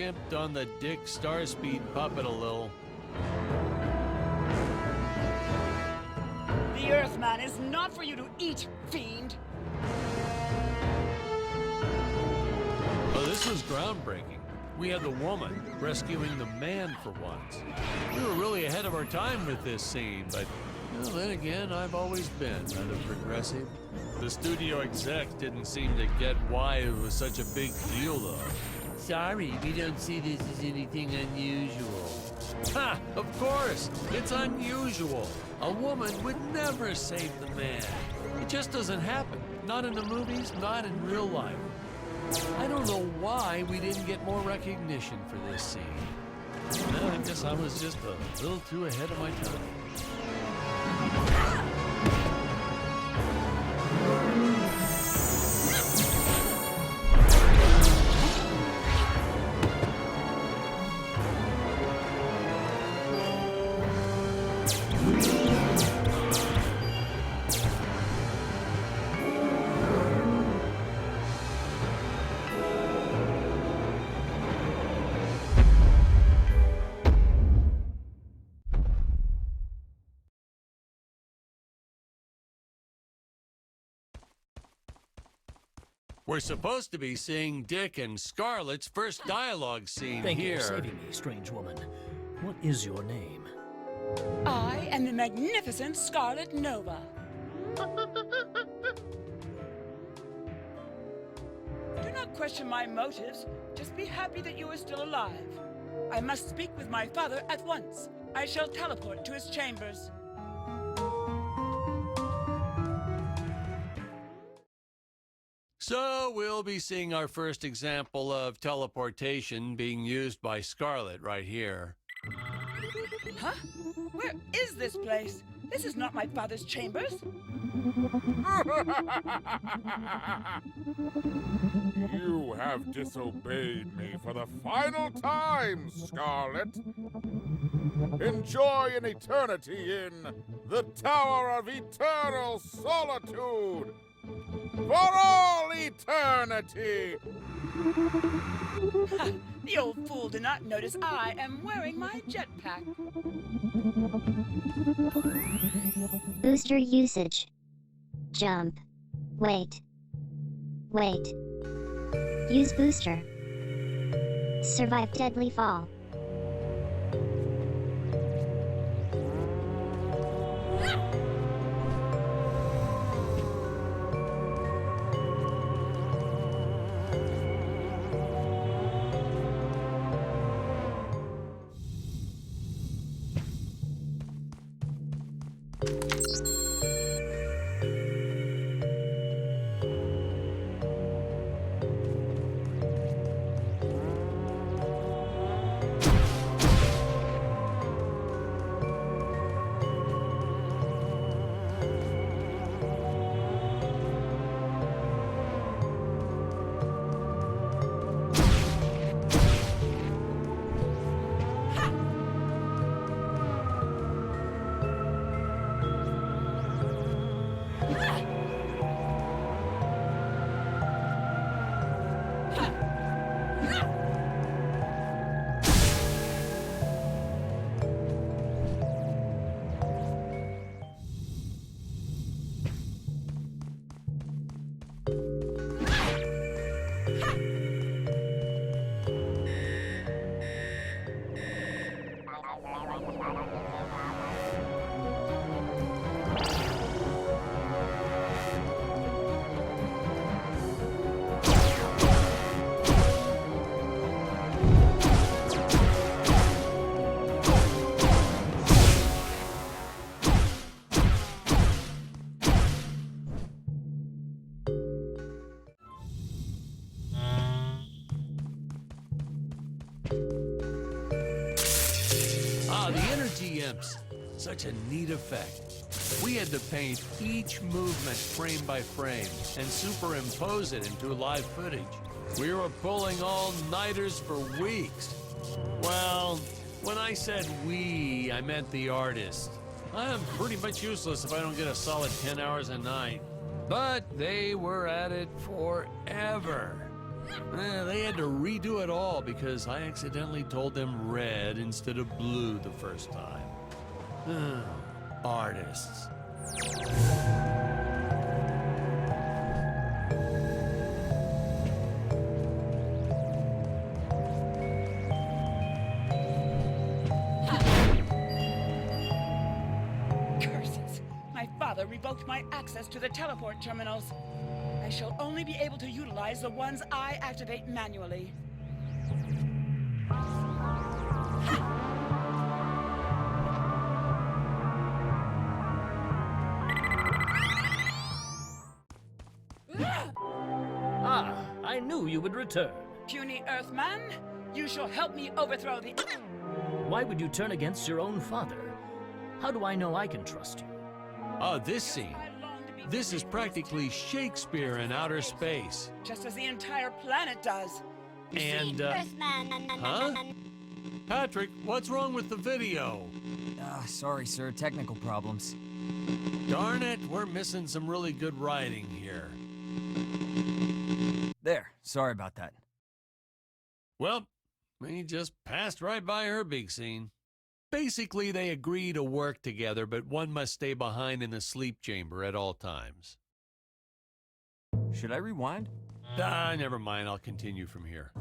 gimped on the Dick Starspeed puppet a little. The Earthman is not for you to eat, fiend! Oh, this was groundbreaking. We had the woman rescuing the man for once. We were really ahead of our time with this scene, but well, then again, I've always been rather progressive. The studio exec didn't seem to get why it was such a big deal, though. Sorry, we don't see this as anything unusual. Ha! Of course! It's unusual! A woman would never save the man. It just doesn't happen. Not in the movies, not in real life. I don't know why we didn't get more recognition for this scene. Well, I guess I was just a little too ahead of my time. We're supposed to be seeing Dick and Scarlett's first dialogue scene Thank here. you for saving me, strange woman. What is your name? I am the magnificent Scarlet Nova. Do not question my motives. Just be happy that you are still alive. I must speak with my father at once. I shall teleport to his chambers. So we'll be seeing our first example of teleportation being used by Scarlett right here. Huh? Where is this place? This is not my father's chambers. You have disobeyed me for the final time, Scarlet. Enjoy an eternity in the Tower of Eternal Solitude. For all eternity! Ha! The old fool did not notice I am wearing my jetpack. Booster usage. Jump. Wait. Wait. Use booster. Survive deadly fall. Such a neat effect. We had to paint each movement frame by frame and superimpose it into live footage. We were pulling all-nighters for weeks. Well, when I said we, I meant the artist. I'm pretty much useless if I don't get a solid 10 hours a night. But they were at it forever. They had to redo it all because I accidentally told them red instead of blue the first time. Artists. Curses! My father revoked my access to the teleport terminals. I shall only be able to utilize the ones I activate manually. Ah, I knew you would return. Puny Earthman, you shall help me overthrow the... Why would you turn against your own father? How do I know I can trust you? This scene. This is practically Shakespeare in outer space. Just as the entire planet does. And, huh? Patrick, what's wrong with the video? Sorry, sir. Technical problems. Darn it, we're missing some really good writing here. There. Sorry about that. Well, we just passed right by her big scene. Basically, they agree to work together, but one must stay behind in the sleep chamber at all times. Should I rewind? Never mind. I'll continue from here.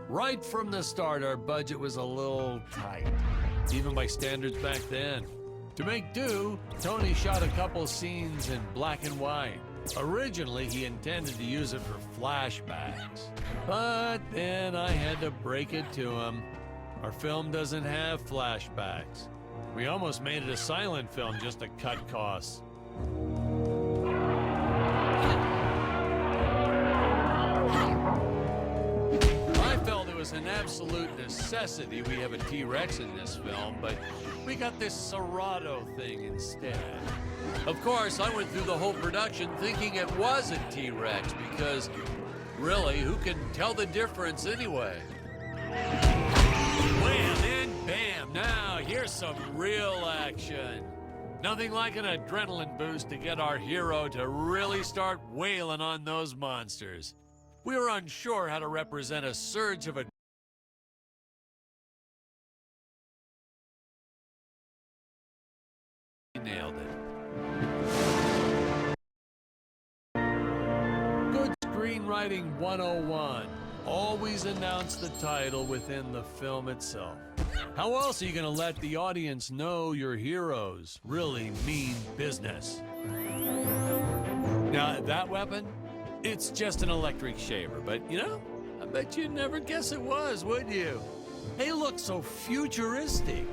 Right from the start, our budget was a little tight, even by standards back then. To make do, Tony shot a couple scenes in black and white. Originally, he intended to use it for flashbacks. But then I had to break it to him. Our film doesn't have flashbacks. We almost made it a silent film just to cut costs. An absolute necessity we have a T-Rex in this film, but we got this Serato thing instead. Of course, I went through the whole production thinking it was a T-Rex because, really, who can tell the difference anyway? Wham, and bam! Now, here's some real action. Nothing like an adrenaline boost to get our hero to really start wailing on those monsters. We were unsure how to represent a surge of nailed it. Good screenwriting 101. Always announce the title within the film itself. How else are you going to let the audience know your heroes really mean business? Now, that weapon, it's just an electric shaver, but you know, I bet you'd never guess it was, would you? They look so futuristic.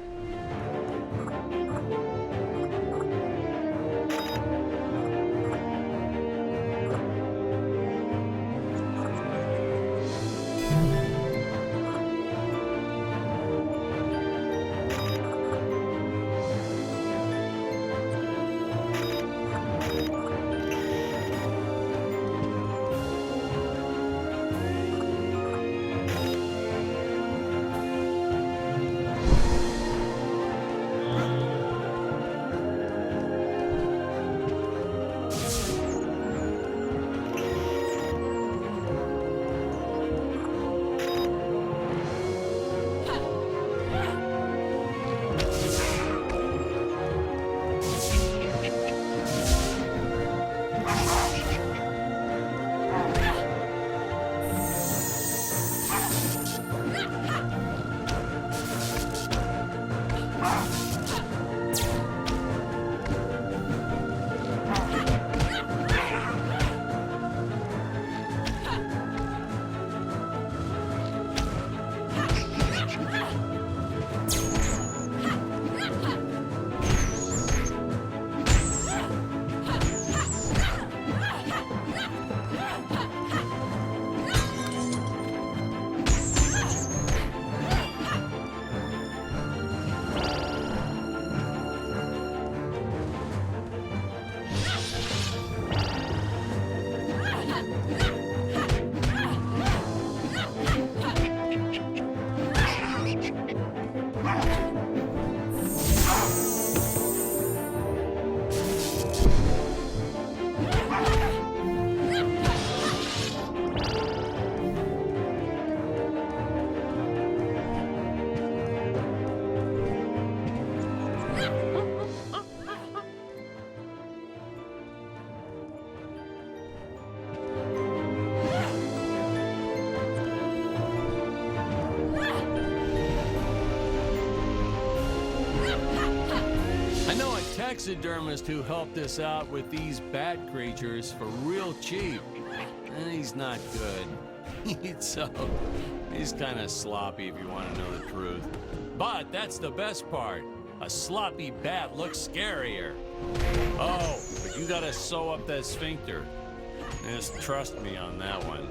taxidermist who helped us out with these bat creatures for real cheap. And he's not good. He's kind of sloppy if you want to know the truth. But that's the best part. A sloppy bat looks scarier. Oh, but you gotta sew up that sphincter. Just trust me on that one.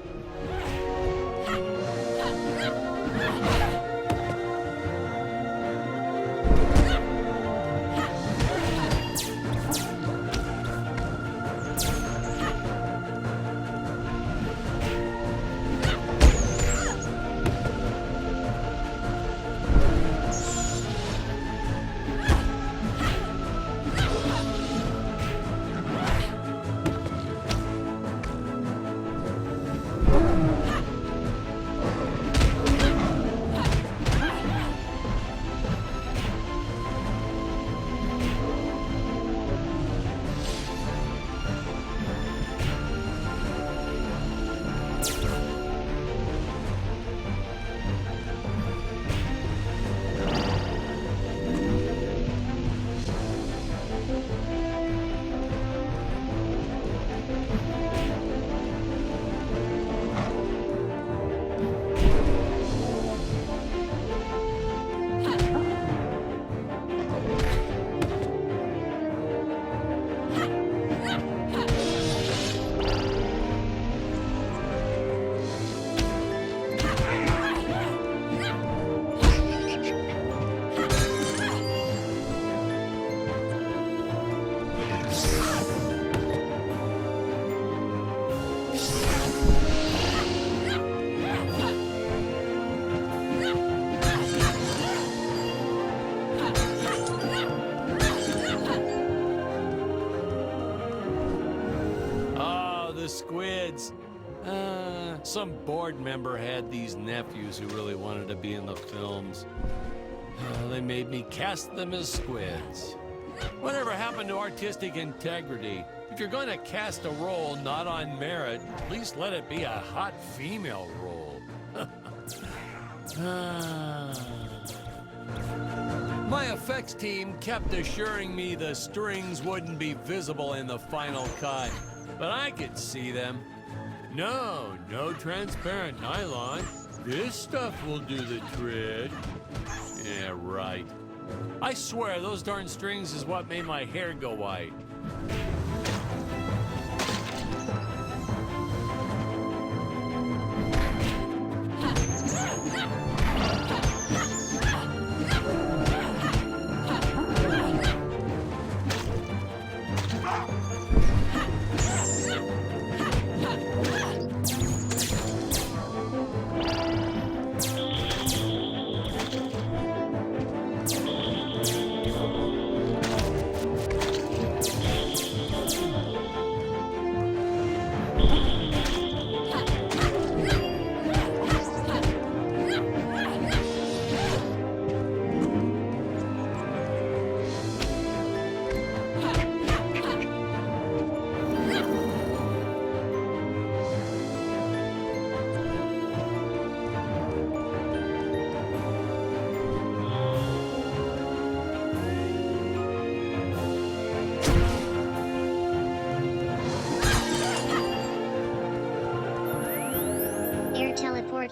Squids. Some board member had these nephews who really wanted to be in the films. They made me cast them as squids. Whatever happened to artistic integrity? If you're going to cast a role not on merit, at least let it be a hot female role. My effects team kept assuring me the strings wouldn't be visible in the final cut. But I could see them. No transparent nylon. This stuff will do the trick. Yeah, right. I swear, those darn strings is what made my hair go white.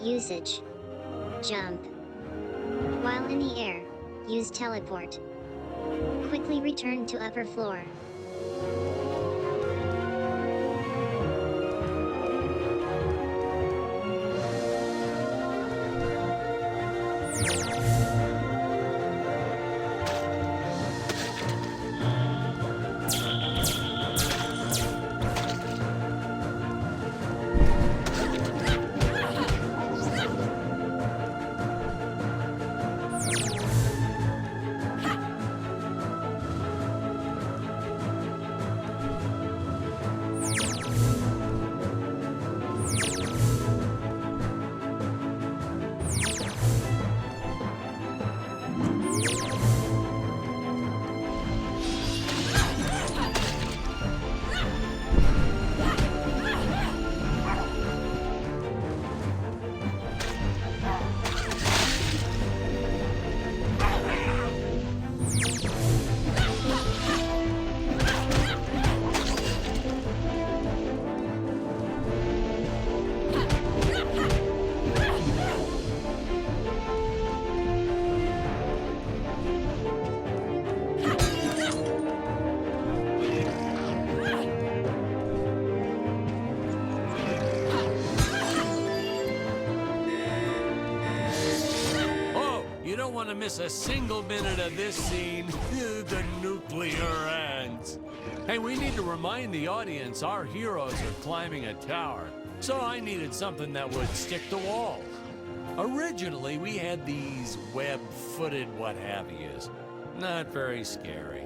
Usage. Jump. While in the air, use teleport. Quickly return to upper floor. want to miss a single minute of this scene. The nuclear ends. Hey, we need to remind the audience our heroes are climbing a tower. So I needed something that would stick to walls. Originally, we had these web-footed what-have-yous. Not very scary.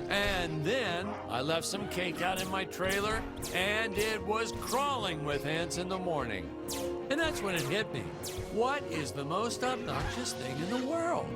And then I left some cake out in my trailer, and it was crawling with ants in the morning. And that's when it hit me. What is the most obnoxious thing in the world?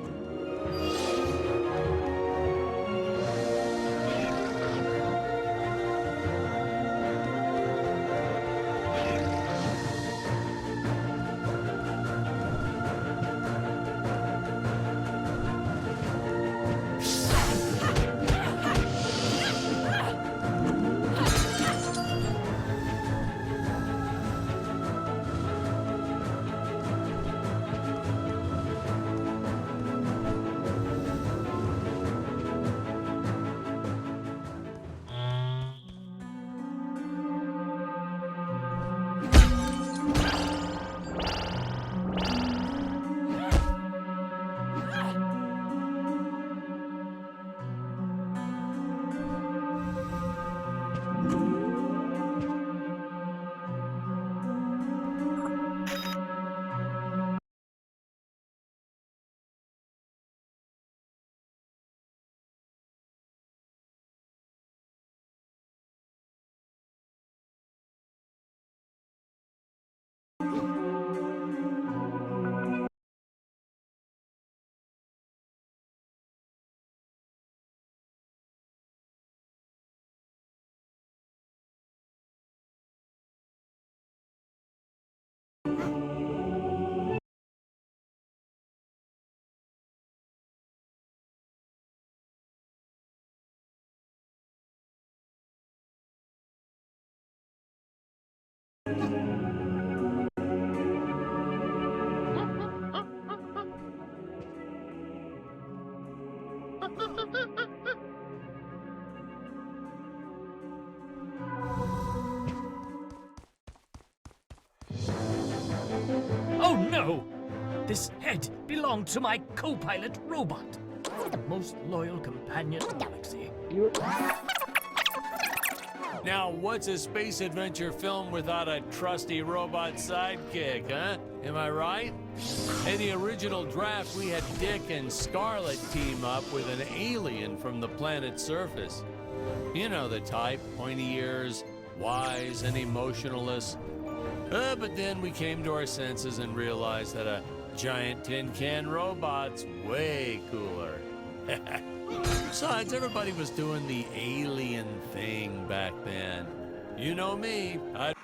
Oh no! This head belonged to my co-pilot robot. The most loyal companion in the galaxy. Now, what's a space adventure film without a trusty robot sidekick, huh? Am I right? In the original draft, we had Dick and Scarlet team up with an alien from the planet's surface. You know the type, pointy ears, wise and emotionless. But then we came to our senses and realized that a giant tin can robot's way cooler. Besides, everybody was doing the alien thing back then. You know me, I'd